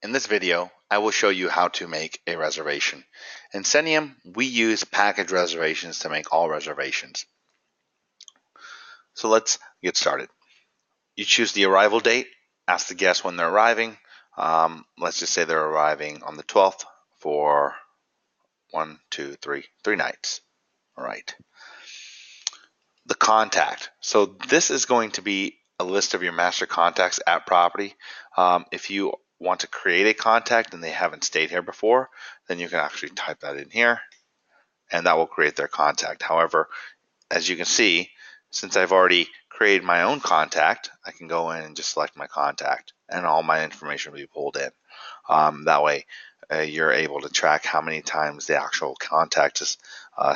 In this video, I will show you how to make a reservation. In Senium, we use package reservations to make all reservations. So let's get started. You choose the arrival date, ask the guest when they're arriving. Let's just say they're arriving on the 12th for 3 nights. All right. The contact. So this is going to be a list of your master contacts at property. If you want to create a contact and they haven't stayed here before, then you can actually type that in here and that will create their contact. However, as you can see, since I've already created my own contact, I can go in and just select my contact and all my information will be pulled in. That way you're able to track how many times the actual contact has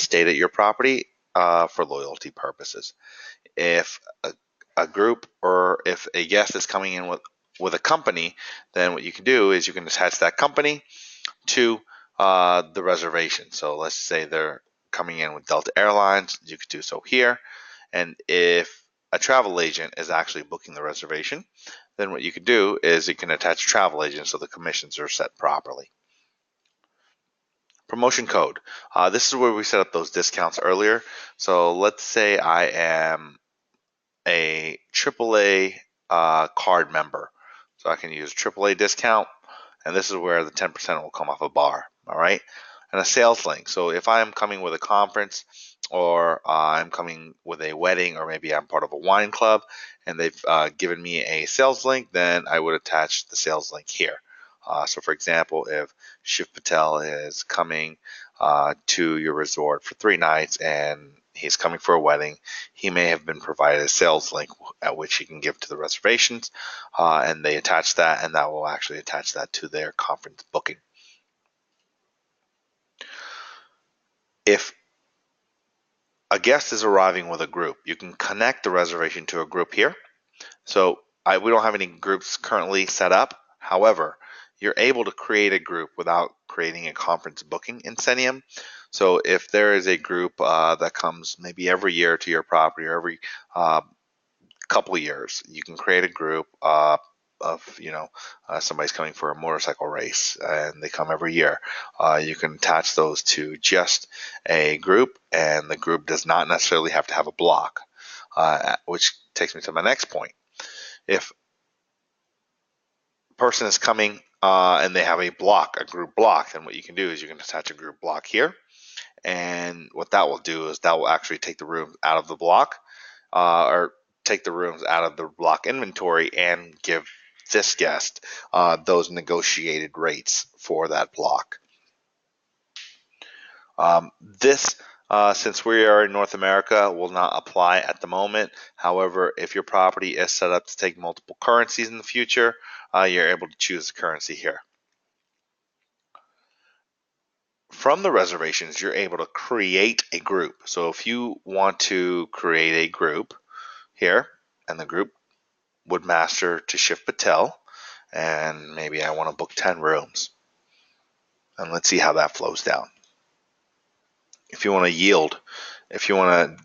stayed at your property for loyalty purposes. If a group or if a guest is coming in with a company, then what you can do is you can attach that company to the reservation. So let's say they're coming in with Delta Airlines, you could do so here. And if a travel agent is actually booking the reservation, then what you can do is you can attach a travel agent so the commissions are set properly. Promotion code. This is where we set up those discounts earlier. So let's say I am a AAA card member. So I can use AAA discount, and this is where the 10% will come off a bar. All right. And a sales link. So if I'm coming with a conference or I'm coming with a wedding, or maybe I'm part of a wine club and they've given me a sales link, then I would attach the sales link here. So for example, if Shiv Patel is coming to your resort for 3 nights and he's coming for a wedding, he may have been provided a sales link at which he can give to the reservations, and they attach that, and that will actually attach that to their conference booking. If a guest is arriving with a group, you can connect the reservation to a group here. So we don't have any groups currently set up. However, you're able to create a group without creating a conference booking in Senium. So if there is a group that comes maybe every year to your property or every couple years, you can create a group of somebody's coming for a motorcycle race and they come every year. You can attach those to just a group, and the group does not necessarily have to have a block, which takes me to my next point. If a person is coming and they have a block, a group block, then what you can do is you can attach a group block here, and what that will do is that will actually take the room out of the block, or take the rooms out of the block inventory and give this guest those negotiated rates for that block. Since we are in North America, will not apply at the moment. However, if your property is set up to take multiple currencies in the future, you're able to choose the currency here. From the reservations, you're able to create a group. So if you want to create a group here, and the group would master to Shiv Patel, and maybe I want to book 10 rooms. And let's see how that flows down. If you want to yield, if you have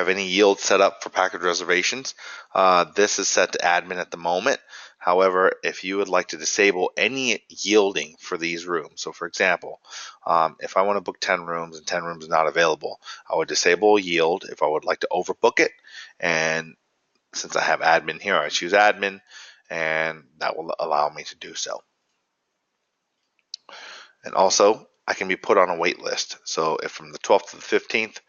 any yield set up for package reservations, this is set to admin at the moment. However, if you would like to disable any yielding for these rooms, so for example, if I want to book 10 rooms and 10 rooms are not available, I would disable yield if I would like to overbook it. And since I have admin here, I choose admin, and that will allow me to do so. And also, I can be put on a wait list. So if from the 12th to the 15th,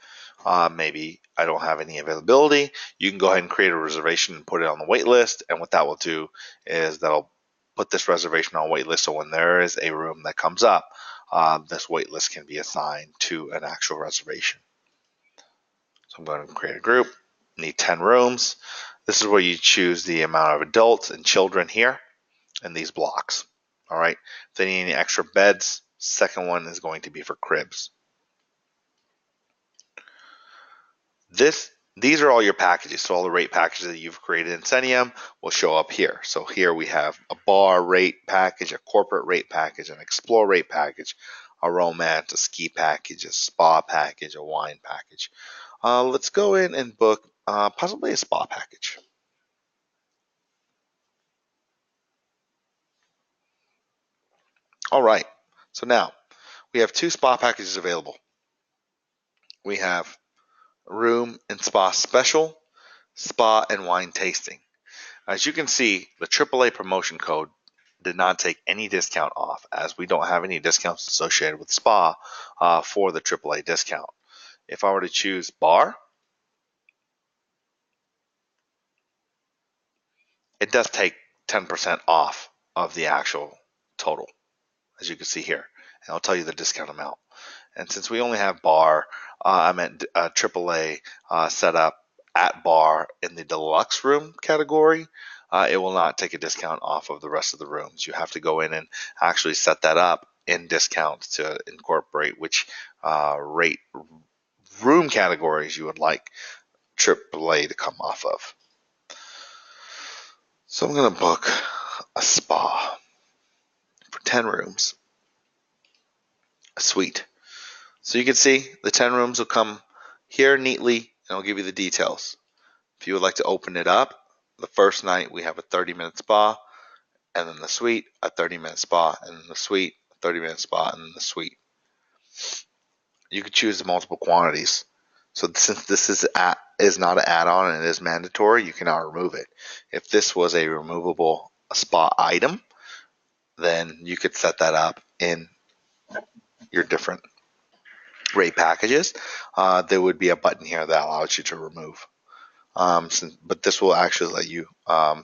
maybe I don't have any availability, you can go ahead and create a reservation and put it on the wait list. And what that will do is that'll put this reservation on wait list. So when there is a room that comes up, this wait list can be assigned to an actual reservation. So I'm going to create a group, need 10 rooms. This is where you choose the amount of adults and children here in these blocks. All right. If they need any extra beds, second one is going to be for cribs. These are all your packages. So all the rate packages that you've created in Senium will show up here. So here we have a bar rate package, a corporate rate package, an explore rate package, a romance, a ski package, a spa package, a wine package. Let's go in and book possibly a spa package. All right, so now we have two spa packages available. We have room and spa special, spa and wine tasting. As you can see, the AAA promotion code did not take any discount off, as we don't have any discounts associated with spa for the AAA discount. If I were to choose bar, it does take 10% off of the actual total, as you can see here. And I'll tell you the discount amount. And since we only have bar, I'm at AAA set up at bar in the deluxe room category. It will not take a discount off of the rest of the rooms. You have to go in and actually set that up in discounts to incorporate which rate room categories you would like AAA to come off of. So I'm going to book a spa for 10 rooms, a suite. So you can see the 10 rooms will come here neatly, and I'll give you the details. If you would like to open it up, the first night we have a 30-minute spa, and then the suite, a 30-minute spa, and then the suite, a 30-minute spa, and then the suite. You could choose the multiple quantities. So since this is not an add-on and it is mandatory, you cannot remove it. If this was a removable spa item, then you could set that up in your different rate packages. There would be a button here that allows you to remove. But this will actually let you,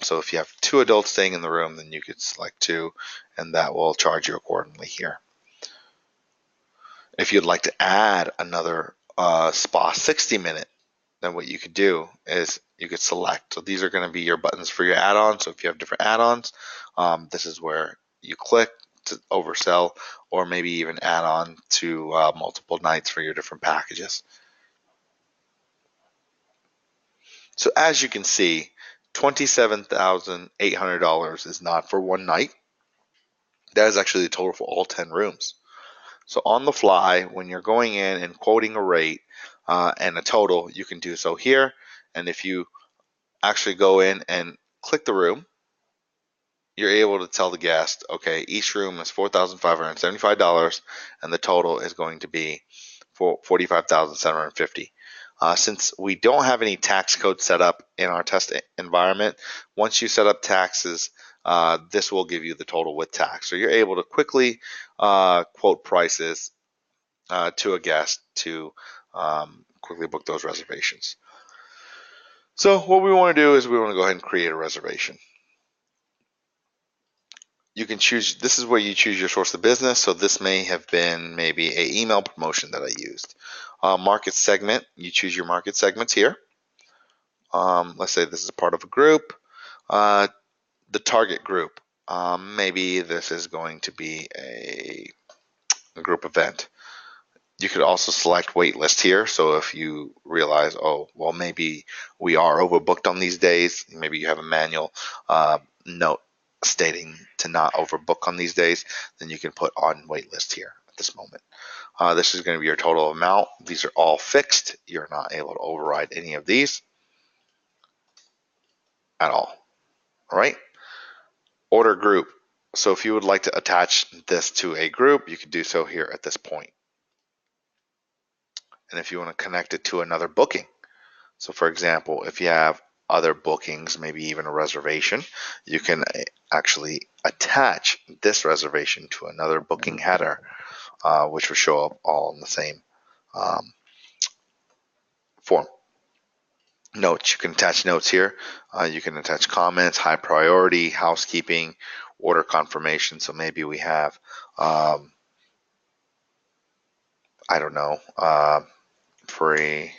so if you have two adults staying in the room, then you could select two, and that will charge you accordingly here. If you'd like to add another spa 60-minute, then what you could do is you could select. So these are going to be your buttons for your add-ons. So if you have different add-ons, this is where you click to oversell, or maybe even add on to multiple nights for your different packages. So as you can see, $27,800 is not for one night. That is actually the total for all 10 rooms. So on the fly, when you're going in and quoting a rate and a total, you can do so here. And if you actually go in and click the room, you're able to tell the guest, okay, each room is $4,575, and the total is going to be for $45,750. Since we don't have any tax code set up in our test environment, once you set up taxes, this will give you the total with tax. So you're able to quickly quote prices to a guest to quickly book those reservations. So what we want to do is we want to go ahead and create a reservation. You can choose, this is where you choose your source of business. So this may have been maybe a email promotion that I used. Market segment, you choose your market segments here. Let's say this is part of a group. The target group, maybe this is going to be a group event. You could also select wait list here. So if you realize, oh, well, maybe we are overbooked on these days, maybe you have a manual note stating to not overbook on these days, then you can put on wait list here at this moment. This is going to be your total amount. These are all fixed. You're not able to override any of these at all. All right. Order group. So if you would like to attach this to a group, you can do so here at this point. And if you want to connect it to another booking, so for example, if you have other bookings, maybe even a reservation, you can actually attach this reservation to another booking header, which will show up all in the same form. Notes, you can attach notes here. You can attach comments, high priority, housekeeping, order confirmation. So maybe we have, I don't know, free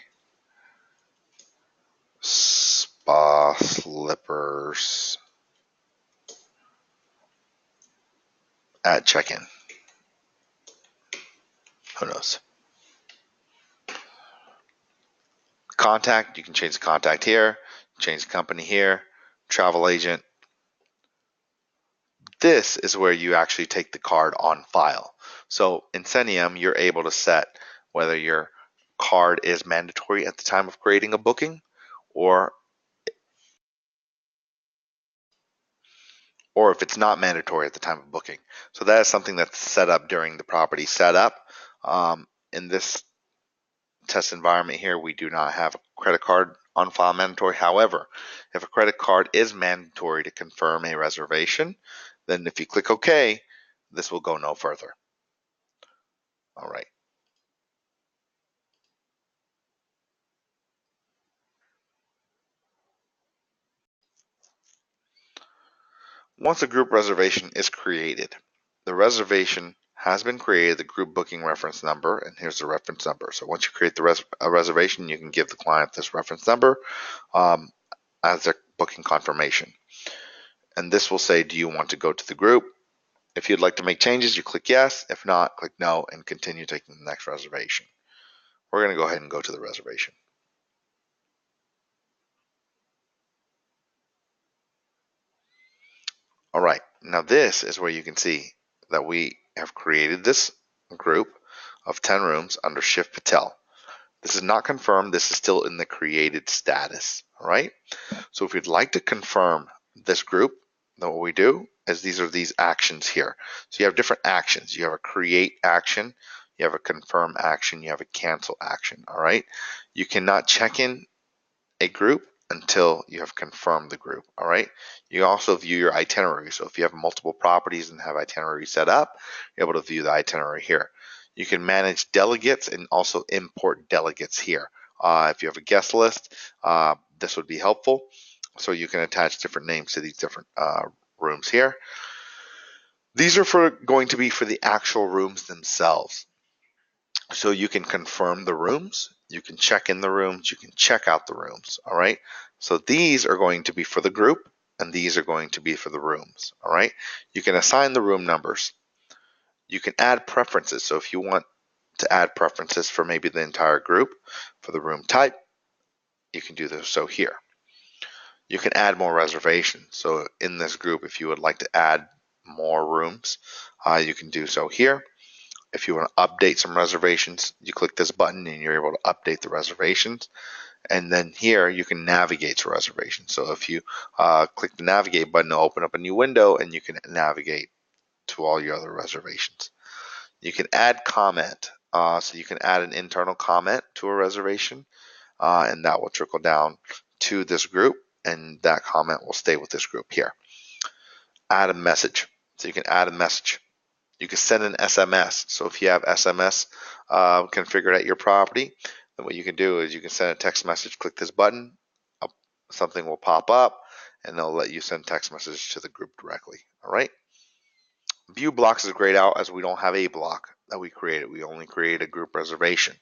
spa slippers at check-in. Who knows? Contact, you can change the contact here, change the company here, travel agent. This is where you actually take the card on file. So in Cenium, you're able to set whether your card is mandatory at the time of creating a booking, or or if it's not mandatory at the time of booking. So that is something that's set up during the property setup. In this test environment here, we do not have a credit card on file mandatory. However, if a credit card is mandatory to confirm a reservation, then if you click OK, this will go no further. All right. Once a group reservation is created, the reservation has been created, the group booking reference number, and here's the reference number. So once you create a reservation, you can give the client this reference number as their booking confirmation. And this will say, do you want to go to the group? If you'd like to make changes, you click yes. If not, click no and continue taking the next reservation. We're going to go ahead and go to the reservation. All right, now this is where you can see that we have created this group of 10 rooms under Shift Patel. This is not confirmed. This is still in the created status. All right. So if you'd like to confirm this group, then what we do is these are these actions here. So you have different actions. You have a create action, you have a confirm action, you have a cancel action. All right. You cannot check in a group until you have confirmed the group. All right. You also view your itinerary. So if you have multiple properties and have itinerary set up, you're able to view the itinerary here. You can manage delegates and also import delegates here. If you have a guest list, this would be helpful. So you can attach different names to these different rooms here. These are going to be for the actual rooms themselves. So you can confirm the rooms, you can check in the rooms, you can check out the rooms. All right. So these are going to be for the group, and these are going to be for the rooms. All right. You can assign the room numbers. You can add preferences. So if you want to add preferences for maybe the entire group for the room type, you can do this so here. You can add more reservations. So in this group, if you would like to add more rooms, you can do so here. If you want to update some reservations, you click this button and you're able to update the reservations. And then here you can navigate to reservations. So if you click the navigate button, it'll open up a new window and you can navigate to all your other reservations. You can add comment. So you can add an internal comment to a reservation, and that will trickle down to this group, and that comment will stay with this group here. Add a message. So you can add a message. You can send an SMS. So if you have SMS configured at your property, then what you can do is you can send a text message. Click this button, something will pop up, and they'll let you send text message to the group directly. All right. View blocks is grayed out as we don't have a block that we created. We only create a group reservation.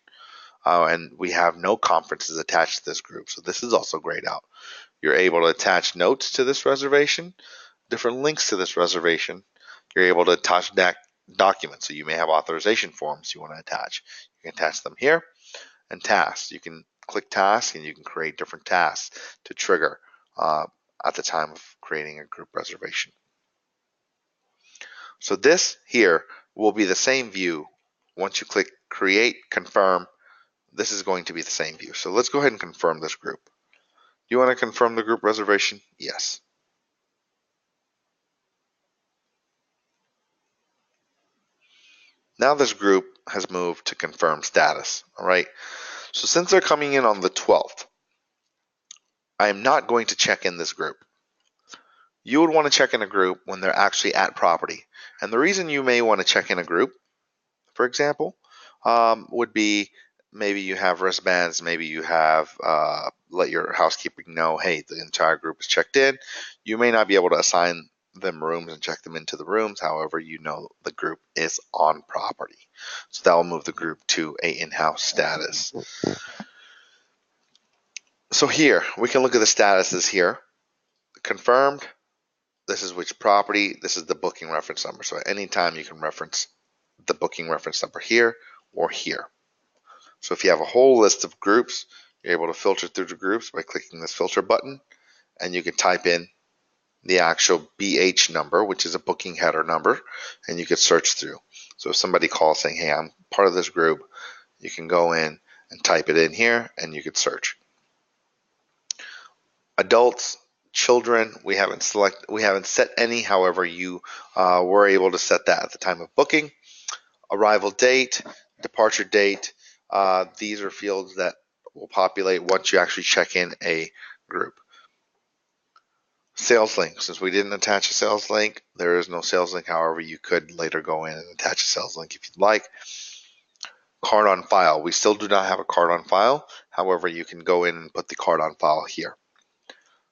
And we have no conferences attached to this group. So this is also grayed out. You're able to attach notes to this reservation, different links to this reservation. You're able to attach documents. So you may have authorization forms you want to attach. You can attach them here, and tasks. You can click tasks and you can create different tasks to trigger at the time of creating a group reservation. So this here will be the same view. Once you click create, confirm, this is going to be the same view. So let's go ahead and confirm this group. You want to confirm the group reservation? Yes. Now this group has moved to confirm status. All right. So since they're coming in on the 12th, I am not going to check in this group. You would want to check in a group when they're actually at property. And the reason you may want to check in a group, for example, would be maybe you have wristbands, maybe you have let your housekeeping know, hey, the entire group is checked in. You may not be able to assign them rooms and check them into the rooms. However, you know the group is on property. So that will move the group to a in-house status. So here, we can look at the statuses here. Confirmed, this is which property, this is the booking reference number. So at any time you can reference the booking reference number here or here. So if you have a whole list of groups, you're able to filter through the groups by clicking this filter button, and you can type in the actual BH number, which is a booking header number, and you could search through. So if somebody calls saying, hey, I'm part of this group, you can go in and type it in here and you could search. Adults, children, we haven't set any. However, you were able to set that at the time of booking. Arrival date, departure date. These are fields that will populate once you actually check in a group. Sales link. Since we didn't attach a sales link, there is no sales link. However, you could later go in and attach a sales link if you'd like. Card on file. We still do not have a card on file. However, you can go in and put the card on file here.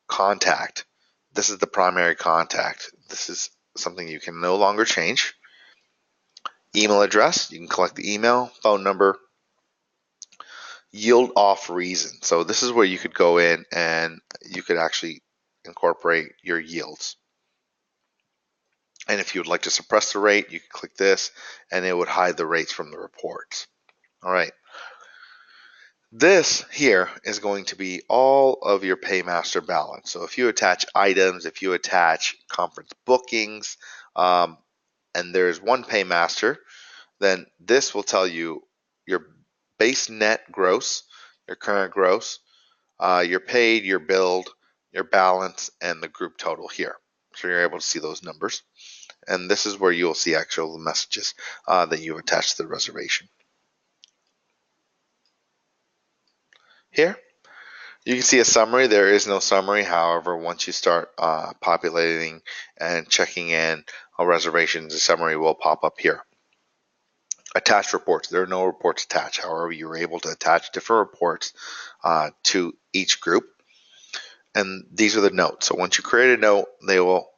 Contact. This is the primary contact. This is something you can no longer change. Email address. You can collect the email, phone number. Yield off reason. So this is where you could go in and you could actually incorporate your yields. And if you would like to suppress the rate, you can click this and it would hide the rates from the reports. All right. This here is going to be all of your paymaster balance. So if you attach items, if you attach conference bookings, and there's one paymaster, then this will tell you your base net gross, your current gross, your paid, your billed, your balance, and the group total here. So you're able to see those numbers. And this is where you'll see actual messages that you've attached to the reservation. Here, you can see a summary. There is no summary. However, once you start populating and checking in reservations, the summary will pop up here. Attached reports. There are no reports attached. However, you're able to attach different reports to each group. And these are the notes. So once you create a note, they will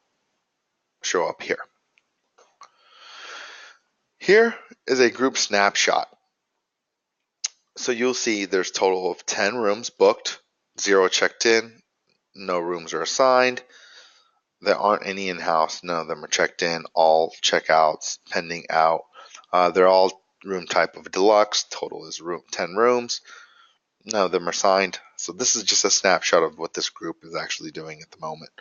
show up here. Here is a group snapshot. So you'll see there's a total of 10 rooms booked, 0 checked in, no rooms are assigned. There aren't any in-house. None of them are checked in. All checkouts pending out. They're all room type of deluxe. Total is 10 rooms. None of them are signed. So this is just a snapshot of what this group is actually doing at the moment.